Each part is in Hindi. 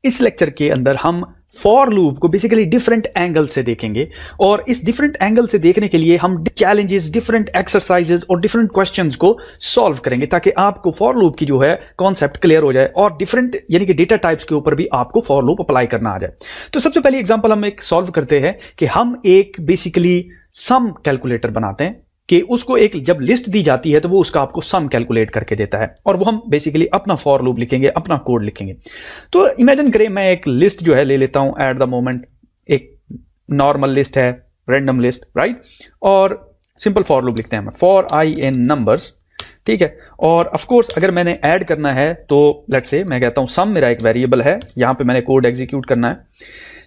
इस लेक्चर के अंदर हम फॉर लूप को बेसिकली डिफरेंट एंगल से देखेंगे और इस डिफरेंट एंगल से देखने के लिए हम चैलेंजेस, डिफरेंट एक्सरसाइजेस और डिफरेंट क्वेश्चंस को सॉल्व करेंगे ताकि आपको फॉर लूप की जो है कॉन्सेप्ट क्लियर हो जाए और डिफरेंट यानी कि डेटा टाइप्स के ऊपर भी आपको फॉर लूप अप्लाई करना आ जाए। तो सबसे पहली एग्जांपल हम एक सॉल्व करते हैं कि हम एक बेसिकली सम कैलकुलेटर बनाते हैं कि उसको एक जब लिस्ट दी जाती है तो वो उसका आपको सम कैलकुलेट करके देता है और वो हम बेसिकली अपना फॉर लूप लिखेंगे, अपना कोड लिखेंगे। तो इमेजिन करें मैं एक लिस्ट जो है ले लेता हूं एट द मोमेंट, एक नॉर्मल लिस्ट है, रैंडम लिस्ट, राइट, और सिंपल फॉर लूप लिखते हैं हम फॉर आई इन नंबर्स, ठीक है। और ऑफ कोर्स अगर मैंने ऐड करना है तो लेट्स से मैं कहता हूं सम मेरा एक वेरिएबल है, यहां पे मैंने कोड एग्जीक्यूट करना है।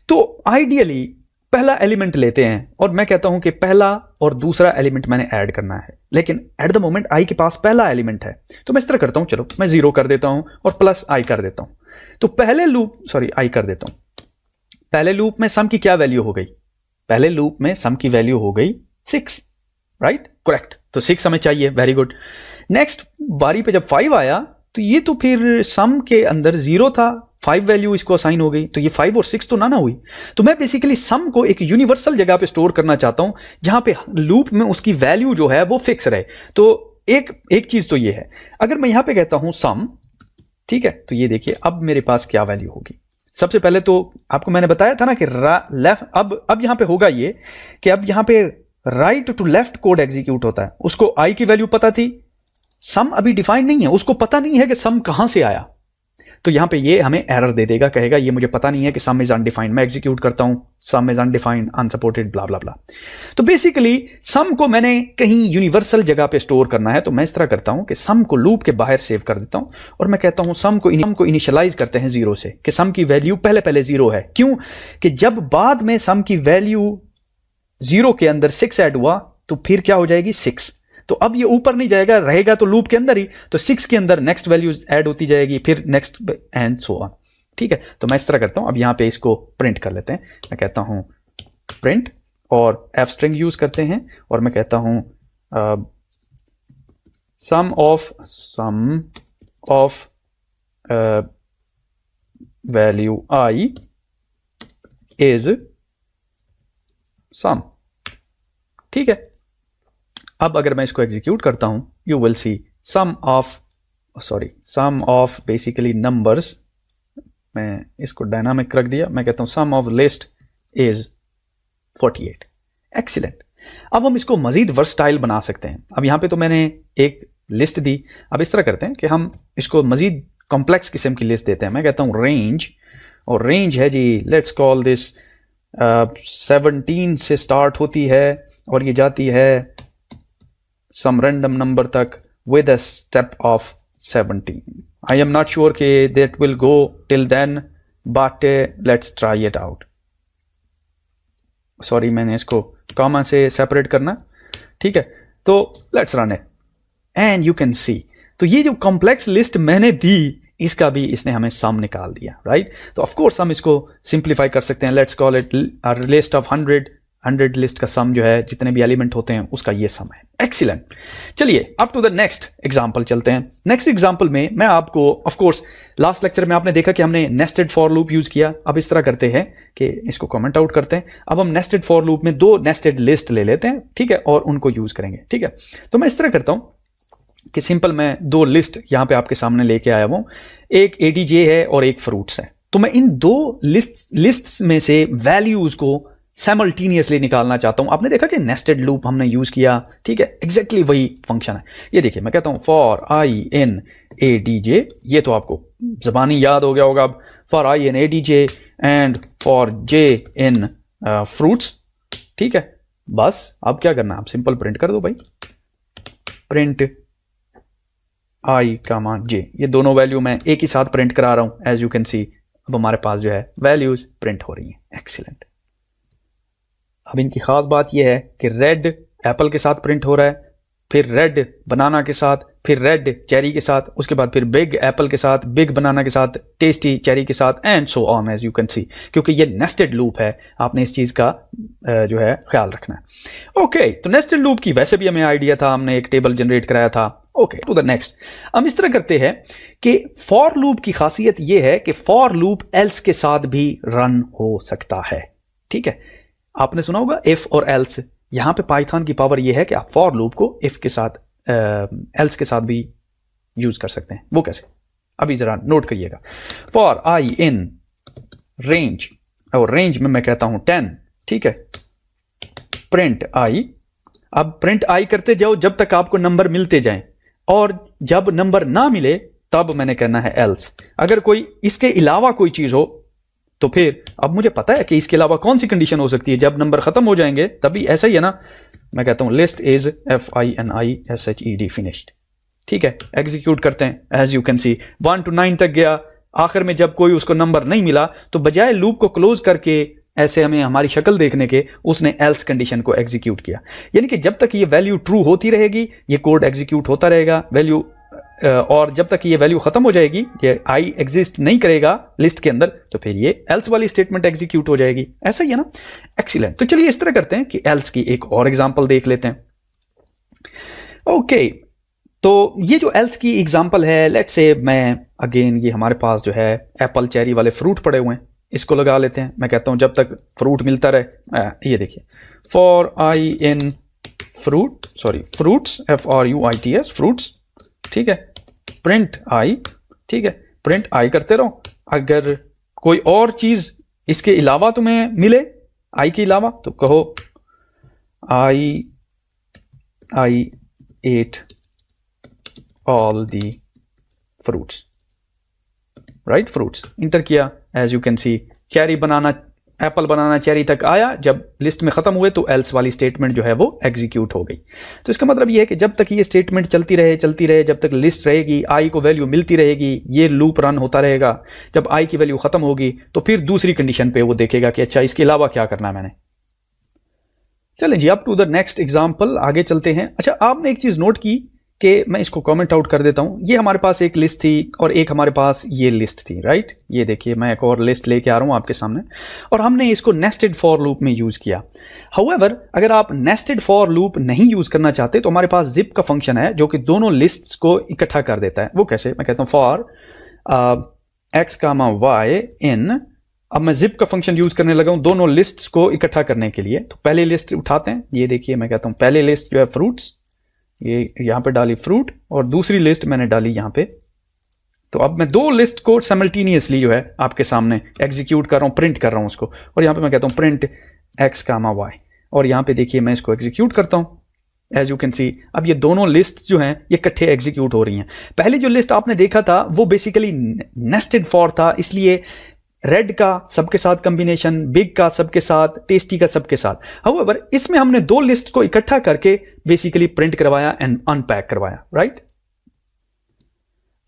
तो आइडियली पहला एलिमेंट लेते हैं और मैं कहता हूं कि पहला और दूसरा एलिमेंट मैंने ऐड करना है, लेकिन एट द मोमेंट आई के पास पहला एलिमेंट है तो मैं इस तरह करता हूं, चलो मैं 0 कर देता हूं और प्लस आई कर देता हूं। तो पहले आई कर देता हूं। पहले लूप में सम की क्या वैल्यू हो गई? पहले लूप में सम की वैल्यू हो गई 6, राइट, करेक्ट। तो 6 हमें चाहिए, वेरी गुड। नेक्स्ट बारी पे जब 5 आया तो ये तो फिर सम के अंदर 0 था, 5 वैल्यू इसको असाइन हो गई, तो ये 5 और 6 तो ना हुई। तो मैं बेसिकली सम को एक यूनिवर्सल जगह पे स्टोर करना चाहता हूं जहां पे लूप में उसकी वैल्यू जो है वो फिक्स रहे। तो एक चीज तो ये है, अगर मैं यहां पे कहता हूं सम, ठीक है, तो ये देखिए अब मेरे पास क्या वैल्यू होगी। सबसे पहले तो आपको मैंने बताया था ना कि लेफ्ट, अब यहां पे होगा ये कि अब यहां पे right to left code execute होता है। उसको आई की वैल्यू पता थी, सम अभी डिफाइंड नहीं है, उसको पता नहीं है कि सम कहां से आया, तो यहां पे ये हमें एरर दे देगा, कहेगा ये मुझे पता नहीं है कि सम इज अनडिफाइंड। मैं एग्जीक्यूट करता हूं सम इज अनडिफाइंड, अनसपोर्टेड, ब्ला ब्ला ब्ला। तो बेसिकली सम को मैंने कहीं यूनिवर्सल जगह पे स्टोर करना है, तो मैं इस तरह करता हूं कि सम को लूप के बाहर सेव कर देता हूं और मैं कहता हूं सम को इनिशियलाइज करते हैं 0 से, कि सम की वैल्यू पहले 0 है। क्यों? कि जब बाद में सम की वैल्यू 0 के अंदर 6 ऐड हुआ तो फिर क्या हो जाएगी 6, तो अब ये ऊपर नहीं जाएगा, रहेगा तो लूप के अंदर ही, तो 6 के अंदर नेक्स्ट वैल्यू ऐड होती जाएगी, फिर नेक्स्ट एंड सो ऑन, ठीक है। तो मैं इस तरह करता हूं, अब यहां पे इसको प्रिंट कर लेते हैं। मैं कहता हूं प्रिंट और एफ स्ट्रिंग यूज करते हैं और मैं कहता हूं sum of value I is sum, ठीक है। अब अगर मैं इसको एग्जीक्यूट करता हूं, you will see sum of basically numbers, मैं इसको डायनामिक रख दिया, मैं कहता हूं sum of list is 48। Excellent. अब हम इसको मजीद वर्सटाइल बना सकते हैं। अब यहां पे तो मैंने एक लिस्ट दी, अब इस तरह करते हैं कि हम इसको मजीद कॉम्प्लेक्स किस्म की लिस्ट देते हैं। मैं कहता हूं रेंज, और रेंज है जी, लेट्स कॉल दिस 17 से स्टार्ट होती है और ये जाती है some random number तक with a step of 17. I am not sure कि that will go till then, but let's try it out. Sorry, मैंने इसको कॉमा से सेपरेट करना, ठीक है। तो let's run it and you can see, तो ये जो कॉम्प्लेक्स लिस्ट मैंने दी इसका भी इसने हमें सम निकाल दिया, राइट। तो ऑफ कोर्स हम इसको सिंप्लीफाई कर सकते हैं, let's call it list of 100 list का सम जो है, जितने भी एलिमेंट होते हैं उसका ये सम है। एक्सीलेंट। चलिए up to the next example चलते हैं। नेक्स्ट एग्जांपल में मैं आपको, ऑफ कोर्स लास्ट लेक्चर में आपने देखा कि हमने नेस्टेड फॉर लूप यूज किया। अब इस तरह करते हैं कि इसको कमेंट आउट करते हैं। अब हम नेस्टेड फॉर लूप में 2 नेस्टेड लिस्ट ले लेते हैं, ठीक है, और उनको यूज करेंगे, ठीक है। तो मैं इस तरह करता हूं कि सिंपल मैं 2 लिस्ट यहां पे आपके सामने लेके आया हूं, एक एडीजे है और एक फ्रूट्स है। तो मैं इन 2 लिस्ट में से वैल्यूज को साइमल्टेनियसली निकालना चाहता हूं। आपने देखा कि नेस्टेड लूप हमने यूज किया, ठीक है, एग्जैक्टली वही फंक्शन है। ये देखिए, मैं कहता हूं for I in A D J, ये तो आपको जबानी याद हो गया होगा। अब for I in A D J and for J in fruits, ठीक है। बस अब क्या करना है, आप सिंपल प्रिंट कर दो भाई, प्रिंट आई कामा जे, ये दोनों वैल्यू मैं एक ही साथ प्रिंट करा रहा हूं। एज यू कैन सी अब हमारे पास जो है वैल्यूज प्रिंट हो रही हैं। एक्सीलेंट। अब इनकी खास बात यह है कि रेड एप्पल के साथ प्रिंट हो रहा है, फिर रेड बनाना के साथ, फिर रेड चेरी के साथ, उसके बाद फिर बिग एप्पल के साथ, बिग बनाना के साथ, टेस्टी चेरी के साथ, and so on as you can see. क्योंकि ये नेस्टेड लूप है, आपने इस चीज़ का जो है ख्याल रखना है। ओके, तो नेस्टेड लूप की वैसे भी हमें आइडिया था, हमने एक टेबल जनरेट कराया था। Okay, to the next. हम इस तरह करते हैं कि फॉर लूप की खासियत यह है कि फॉर लूप एल्स के साथ भी रन हो सकता है। ठीक है, आपने सुना होगा इफ और एल्स। यहां पे पाइथन की पावर यह है कि आप फॉर लूप को इफ के साथ एल्स के साथ भी यूज कर सकते हैं। वो कैसे, अभी जरा नोट करिएगा। फॉर आई इन रेंज, और रेंज में मैं कहता हूं 10, ठीक है, प्रिंट आई। अब प्रिंट आई करते जाओ जब तक आपको नंबर मिलते जाएं, और जब नंबर ना मिले तब मैंने कहना है एल्स। अगर कोई इसके अलावा कोई चीज हो तो फिर अब मुझे पता है कि इसके अलावा कौन सी कंडीशन हो सकती है। जब नंबर खत्म हो जाएंगे तभी, ऐसा ही है ना, मैं कहता हूं लिस्ट इज FINISHED फिनिश्ड। ठीक है, एग्जीक्यूट करते हैं। As you can see 1 to 9 तक गया। आखिर में जब कोई उसको नंबर नहीं मिला तो बजाय लूप को क्लोज करके ऐसे हमें हमारी शक्ल देखने के, उसने एल्स कंडीशन को एग्जीक्यूट किया। यानी कि जब तक ये वैल्यू ट्रू होती रहेगी ये कोड एग्जीक्यूट होता रहेगा वैल्यू, और जब तक ये वैल्यू खत्म हो जाएगी, ये आई एग्जिस्ट नहीं करेगा लिस्ट के अंदर, तो फिर ये एल्स वाली स्टेटमेंट एग्जीक्यूट हो जाएगी। ऐसा ही है ना। एक्सीलेंट। तो चलिए इस तरह करते हैं कि एल्स की एक और एग्जांपल देख लेते हैं। ओके, तो ये जो एल्स की एग्जांपल है, लेट्स से मैं अगेन, ये हमारे पास जो है एप्पल चेरी वाले फ्रूट पड़े हुए हैं, इसको लगा लेते हैं। मैं कहता हूं जब तक फ्रूट मिलता रहे, ये देखिए, for I in fruit, sorry fruits, FRUITS fruits, ठीक है, प्रिंट आई, ठीक है, प्रिंट आई करते रहो। अगर कोई और चीज इसके अलावा तुम्हें मिले, आई के अलावा, तो कहो I ate all the fruits, right, fruits enter किया। As you can see cherry banana, apple banana cherry तक आया, जब लिस्ट में खत्म हुए तो एल्स वाली स्टेटमेंट जो है वो एग्जीक्यूट हो गई। तो इसका मतलब ये है कि जब तक ये स्टेटमेंट चलती रहे, जब तक लिस्ट रहेगी, आई को वैल्यू मिलती रहेगी, ये लूप रन होता रहेगा। जब आई की वैल्यू खत्म होगी तो फिर दूसरी कंडीशन पे वो देखेगा कि अच्छा इसके अलावा क्या करना है मैंने। चलें जी, up to the next example, आगे चलते हैं। अच्छा, आपने एक चीज नोट की कि मैं इसको कमेंट आउट कर देता हूं। ये हमारे पास एक लिस्ट थी और एक हमारे पास ये लिस्ट थी, राइट। ये देखिए, मैं एक और लिस्ट लेके आ रहा हूं आपके सामने, और हमने इसको नेस्टेड फॉर लूप में यूज किया। हाउएवर, अगर आप नेस्टेड फॉर लूप नहीं यूज करना चाहते तो हमारे पास जिप का फंक्शन है जो कि दोनों लिस्ट्स को इकट्ठा कर देता है। वो कैसे, मैं कहता हूं फॉर x, y इन, अब मैं जिप का फंक्शन यूज करने लगा हूं दोनों लिस्ट्स को इकट्ठा करने के लिए। तो पहले लिस्ट उठाते हैं, ये देखिए, मैं कहता हूं पहले लिस्ट जो है फ्रूट्स, ये यहां पे डाली फ्रूट, और दूसरी लिस्ट मैंने डाली यहां पे। तो अब मैं दो लिस्ट को साइमल्टेनियसली जो है आपके सामने एग्जीक्यूट कर रहा हूं, प्रिंट कर रहा हूं उसको, और यहां पे मैं कहता हूं प्रिंट x, y, और यहां पे देखिए मैं इसको एग्जीक्यूट करता हूं। एज यू कैन सी, अब ये दोनों लिस्ट जो हैं ये इकट्ठे एग्जीक्यूट हो रही हैं। पहले जो लिस्ट आपने देखा था वो बेसिकली नेस्टेड फॉर था, इसलिए रेड का सबके साथ कॉम्बिनेशन, बिग का सबके साथ, टेस्टी का सबके साथ। हाउएवर, इसमें हमने दो लिस्ट को इकट्ठा करके बेसिकली प्रिंट करवाया एंड अनपैक करवाया, राइट।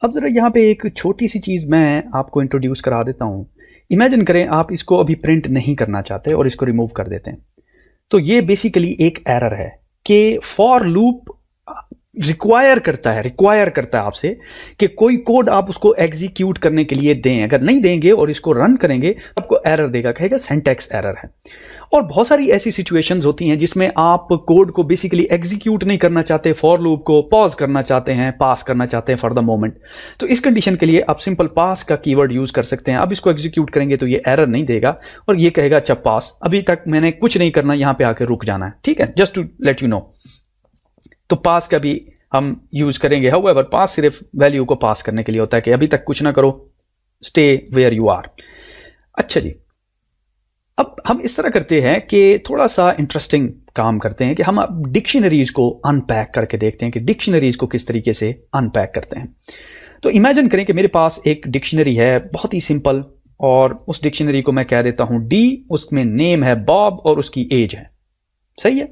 अब जरा यहां पे एक छोटी सी चीज मैं आपको इंट्रोड्यूस करा देता हूं। इमेजिन करें आप इसको अभी प्रिंट नहीं करना चाहते और इसको रिमूव कर देते हैं, तो ये बेसिकली एक एरर है कि फॉर लूप रिक्वायर करता है आपसे कि कोई कोड आप उसको एग्जीक्यूट करने के लिए दें। अगर नहीं देंगे और इसको रन करेंगे, आपको एरर देगा, कहेगा सिंटैक्स एरर है। और बहुत सारी ऐसी सिचुएशंस होती हैं जिसमें आप कोड को बेसिकली एग्जीक्यूट नहीं करना चाहते, फॉर लूप को पॉज करना चाहते हैं, पास करना चाहते हैं फॉर द मोमेंट। तो इस कंडीशन के लिए आप सिंपल पास का कीवर्ड यूज कर सकते हैं। अब इसको एग्जीक्यूट करेंगे तो ये एरर नहीं देगा और ये कहेगा अच्छा पास, अभी तक मैंने कुछ नहीं करना, यहां पे आकर रुक जाना है, ठीक है, just to let you know. तो पास का भी हम यूज करेंगे। हाउएवर, पास सिर्फ वैल्यू को पास करने के लिए होता है कि अभी तक कुछ ना करो, स्टे वेयर यू आर। अच्छा जी, अब हम इस तरह करते हैं कि थोड़ा सा इंटरेस्टिंग काम करते हैं कि हम डिक्शनरीज को अनपैक करके देखते हैं कि डिक्शनरीज को किस तरीके से अनपैक करते हैं। तो इमेजिन करें कि मेरे पास एक डिक्शनरी है, बहुत ही सिंपल, और उस डिक्शनरी को मैं कह देता हूं डी, उसमें नेम है बॉब और उसकी एज है, सही है।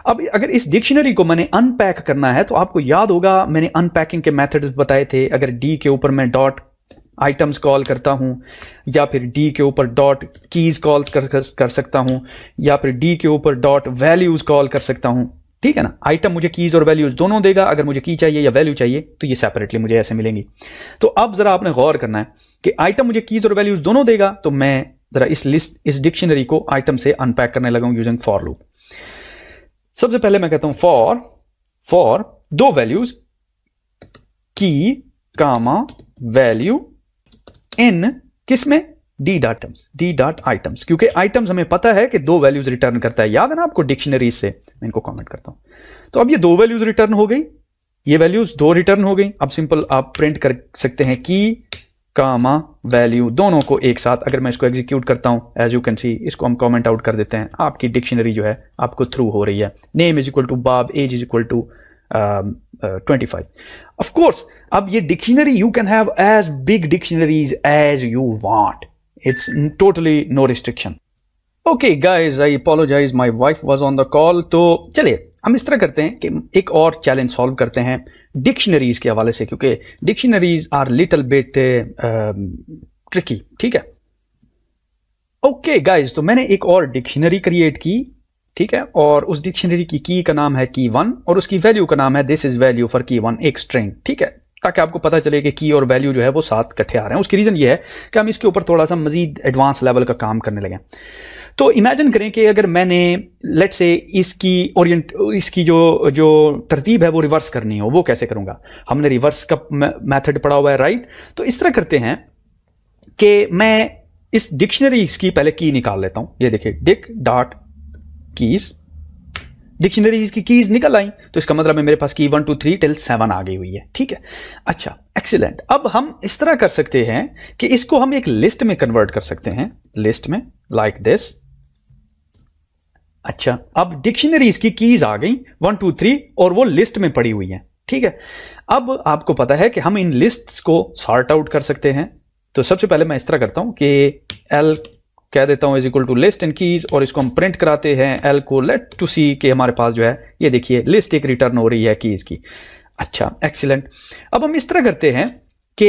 अब अगर इस डिक्शनरी को मैंने अनपैक करना है तो आपको याद होगा मैंने अनपैकिंग के मेथड्स बताए थे। अगर डी के ऊपर मैं डॉट आइटम्स कॉल करता हूं, या फिर डी के ऊपर डॉट कीज कॉल कर सकता हूं, या फिर डी के ऊपर डॉट वैल्यूज कॉल कर सकता हूं, ठीक है ना। आइटम मुझे कीज और वैल्यूज दोनों देगा, अगर मुझे की चाहिए या वैल्यू चाहिए तो ये सेपरेटली मुझे ऐसे मिलेंगी। तो अब जरा आपने गौर करना है कि आइटम मुझे कीज और वैल्यूज दोनों देगा, तो मैं जरा इस डिक्शनरी को आइटम से अनपैक करने लगा हूं यूजिंग फॉर लूप। सबसे पहले मैं कहता हूं फॉर दो वैल्यूज की कामा वैल्यू इन किसमें, डी डॉट आइटम्स, क्योंकि आइटम्स हमें पता है कि दो वैल्यूज रिटर्न करता है, याद है ना आपको डिक्शनरी से। मैं इनको कमेंट करता हूं। तो अब ये दो वैल्यूज रिटर्न हो गई, ये वैल्यूज दो रिटर्न हो गई। अब सिंपल आप प्रिंट कर सकते हैं की कामा वैल्यू दोनों को एक साथ। अगर मैं इसको एग्जीक्यूट करता हूं, एज यू कैन सी, इसको हम कमेंट आउट कर देते हैं, आपकी डिक्शनरी जो है आपको थ्रू हो रही है। Name is equal to Bob, age is equal to 25। Of course अब ये dictionary you can have as big dictionaries as you want, it's totally no restriction. Okay guys, I apologize, my wife was on the call. तो चलिए हम इस तरह करते हैं कि एक और चैलेंज सॉल्व करते हैं डिक्शनरीज के हवाले से, क्योंकि dictionaries are little bit tricky. ठीक है, ओके गाइज, तो मैंने एक और डिक्शनरी क्रिएट की, ठीक है, और उस डिक्शनरी की का नाम है की1 और उसकी वैल्यू का नाम है दिस इज वैल्यू फॉर की1, एक स्ट्रिंग। ठीक है, ताकि आपको पता चले कि की और वैल्यू जो है वो साथ इकट्ठे आ रहे हैं। उसकी रीजन ये है कि हम इसके ऊपर थोड़ा सा मजीद एडवांस लेवल का काम करने लगे। तो इमेजिन करें कि अगर मैंने लेट से इसकी जो तरतीब है वो रिवर्स करनी हो, वो कैसे करूंगा। हमने रिवर्स का मेथड पढ़ा हुआ है, राइट। तो इस तरह करते हैं कि मैं इस डिक्शनरी की पहले की निकाल लेता हूं। ये देखिए, डिक डॉट कीज, डिक्शनरी की कीज निकल आई, तो इसका मतलब है मेरे पास की 1 2 3 टिल 7 आ गई हुई है। ठीक है, अच्छा, एक्सीलेंट। अब हम इस तरह कर सकते हैं कि इसको हम एक लिस्ट में कन्वर्ट कर सकते हैं, लिस्ट में, लाइक दिस। अच्छा, अब डिक्शनरीज की कीज आ गई 1 2 3 और वो लिस्ट में पड़ी हुई है। ठीक है, अब आपको पता है कि हम इन लिस्ट्स को सॉर्ट आउट कर सकते हैं। तो सबसे पहले मैं इस तरह करता हूं कि एल कह देता हूं is equal to list and keys, और इसको हम प्रिंट कराते हैं एल को, लेट टू सी कि हमारे पास जो है ये देखिए लिस्ट एक रिटर्न हो रही है कीज की। अच्छा, एक्सीलेंट। अब हम इस तरह करते हैं कि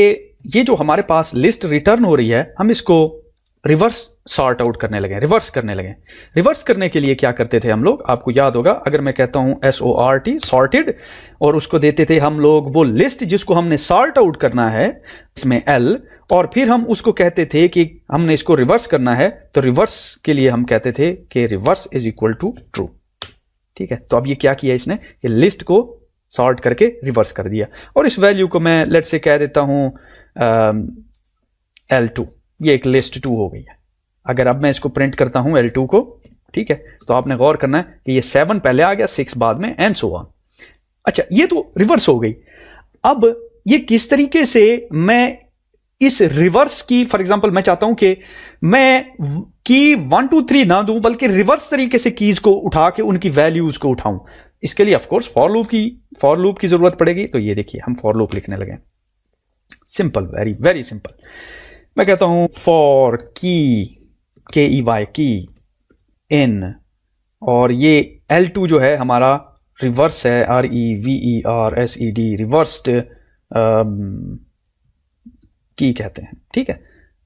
ये जो हमारे पास लिस्ट रिटर्न हो रही है, हम इसको रिवर्स सॉर्ट आउट करने लगे, रिवर्स करने लगे। रिवर्स करने के लिए क्या करते थे हम लोग, आपको याद होगा, अगर मैं कहता हूं SORT सॉर्टेड, और उसको देते थे हम लोग वो लिस्ट जिसको हमने सॉर्ट आउट करना है, इसमें L, और फिर हम उसको कहते थे कि हमने इसको रिवर्स करना है, तो रिवर्स के लिए हम कहते थे कि reverse is equal to true. ठीक है, तो अब ये क्या किया इसने, कि लिस्ट को सॉर्ट करके रिवर्स कर दिया, और इस वैल्यू को मैं लेट से कह देता हूं L2, ये एक लिस्ट 2 हो गई है। अगर अब मैं इसको प्रिंट करता हूं L2 को, ठीक है, तो आपने गौर करना है कि ये 7 पहले आ गया, 6 बाद में, एंड सो ऑन। अच्छा, ये तो रिवर्स हो गई। अब ये किस तरीके से मैं इस रिवर्स की, फॉर एग्जांपल मैं चाहता हूं कि मैं की 1 2 3 ना दूं, बल्कि रिवर्स तरीके से कीज को उठा के उनकी वैल्यूज को उठाऊं। इसके लिए ऑफ कोर्स फॉर लूप की जरूरत पड़ेगी। तो ये देखिए, हम फॉर लूप लिखने लगे, सिंपल, वेरी वेरी सिंपल। मैं कहता हूं फॉर KEY की इन, और ये L2 जो है हमारा रिवर्स है, REVERSED, रिवर्स्ड की कहते हैं। ठीक है,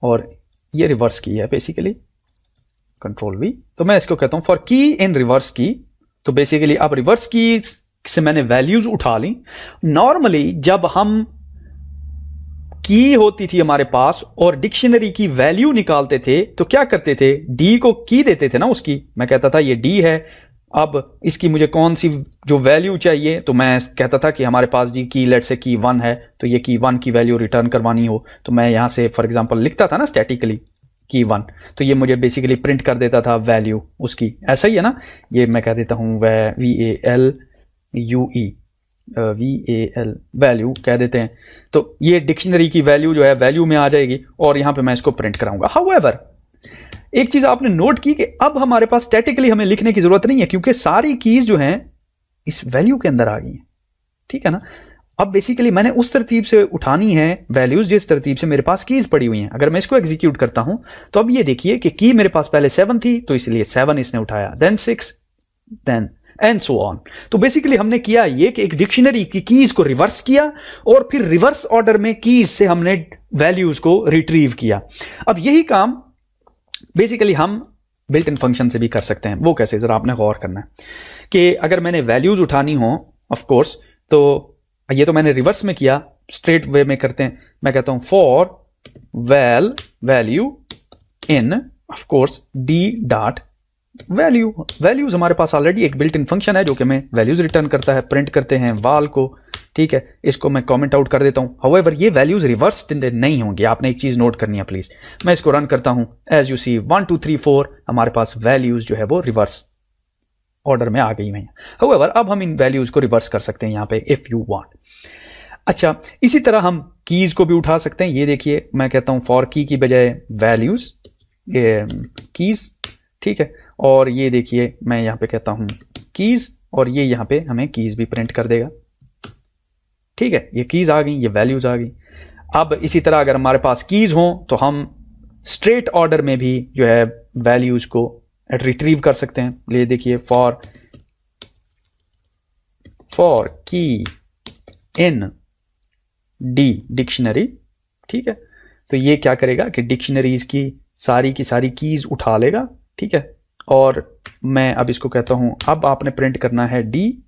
और ये रिवर्स की है बेसिकली, कंट्रोल V। तो मैं इसको कहता हूं फॉर की इन रिवर्स की। तो बेसिकली अब रिवर्स की से मैंने वैल्यूज उठा ली। नॉर्मली जब हम की होती थी हमारे पास और डिक्शनरी की वैल्यू निकालते थे, तो क्या करते थे, डी को की देते थे ना उसकी। मैं कहता था ये डी है, अब इसकी मुझे कौन सी जो वैल्यू चाहिए, तो मैं कहता था कि हमारे पास जी की लेट से की 1 है, तो ये की 1 की वैल्यू रिटर्न करवानी हो, तो मैं यहां से फॉर एग्जांपल लिखता था ना स्टैटिकली की 1, तो ये मुझे बेसिकली प्रिंट कर देता था वैल्यू उसकी। ऐसा ही है ना, ये मैं कह देता हूं VALUE वैल्यू कह देते हैं, तो ये डिक्शनरी की वैल्यू जो है वैल्यू में आ जाएगी, और यहां पे मैं इसको प्रिंट कराऊंगा। हाउएवर, एक चीज आपने नोट की कि अब हमारे पास स्टैटिकली हमें लिखने की जरूरत नहीं है, क्योंकि सारी कीज जो हैं इस वैल्यू के अंदर आ गई हैं। ठीक है ना, अब बेसिकली मैंने उस तरतीब से उठानी है वैल्यूज जिस तरतीब से मेरे पास कीज पड़ी हुई हैं। अगर मैं इसको एग्जीक्यूट करता हूं, तो अब ये देखिए कि की मेरे पास पहले 7 थी, तो इसलिए 7 इसने उठाया, then 6, then and so on. तो बेसिकली हमने किया ये कि एक डिक्शनरी की कीज को रिवर्स किया, और फिर रिवर्स ऑर्डर में कीज से हमने वैल्यूज को रिट्रीव किया। अब यही काम बेसिकली हम बिल्ट इन फंक्शन से भी कर सकते हैं। वो कैसे, जरा आपने गौर करना है कि अगर मैंने वैल्यूज उठानी हो ऑफ कोर्स, तो ये तो मैंने रिवर्स में किया, स्ट्रेट वे में करते हैं। मैं कहता हूं for value in of course D dot value. Values हमारे पास ऑलरेडी एक बिल्ट इन फंक्शन है जो कि हमें वैल्यूज रिटर्न करता है, प्रिंट करते हैं वाल को, ठीक है। इसको मैं कमेंट आउट कर देता हूं। हाउएवर ये वैल्यूज रिवर्स नहीं होंगी, आपने एक चीज नोट करनी है प्लीज। मैं इसको रन करता हूं, एज यू सी 1 2 3 4 हमारे पास वैल्यूज जो है वो रिवर्स ऑर्डर में आ गई हैं। हाउएवर अब हम इन वैल्यूज को रिवर्स कर सकते हैं यहां पे इफ यू वांट। अच्छा, इसी तरह हम कीज को भी उठा सकते हैं। ये देखिए, मैं कहता हूं फॉर की बजाय वैल्यूज कीज, ठीक है। और ये देखिए मैं यहां पे कहता हूं कीज, और ये यहां पे हमें कीज भी प्रिंट कर देगा, ठीक है। ये कीज आ गई, ये वैल्यूज आ गई। अब इसी तरह अगर हमारे पास कीज हो तो हम स्ट्रेट ऑर्डर में भी जो है वैल्यूज को रिट्रीव कर सकते हैं। ले देखिए फॉर की इन डी डिक्शनरी, ठीक है। तो ये क्या करेगा कि डिक्शनरीज की सारी कीज उठा लेगा, ठीक है। और मैं अब इसको कहता हूं अब आपने प्रिंट करना है डी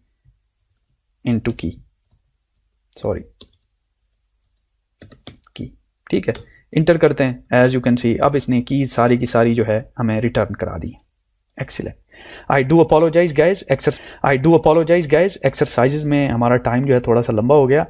इंटू की, सॉरी की, ठीक है। इंटर करते हैं, एज यू कैन सी अब इसने कीज सारी की सारी जो है हमें रिटर्न करा दी। Excellent. I do apologise guys, exercises में हमारा टाइम जो है थोड़ा सा लंबा हो गया।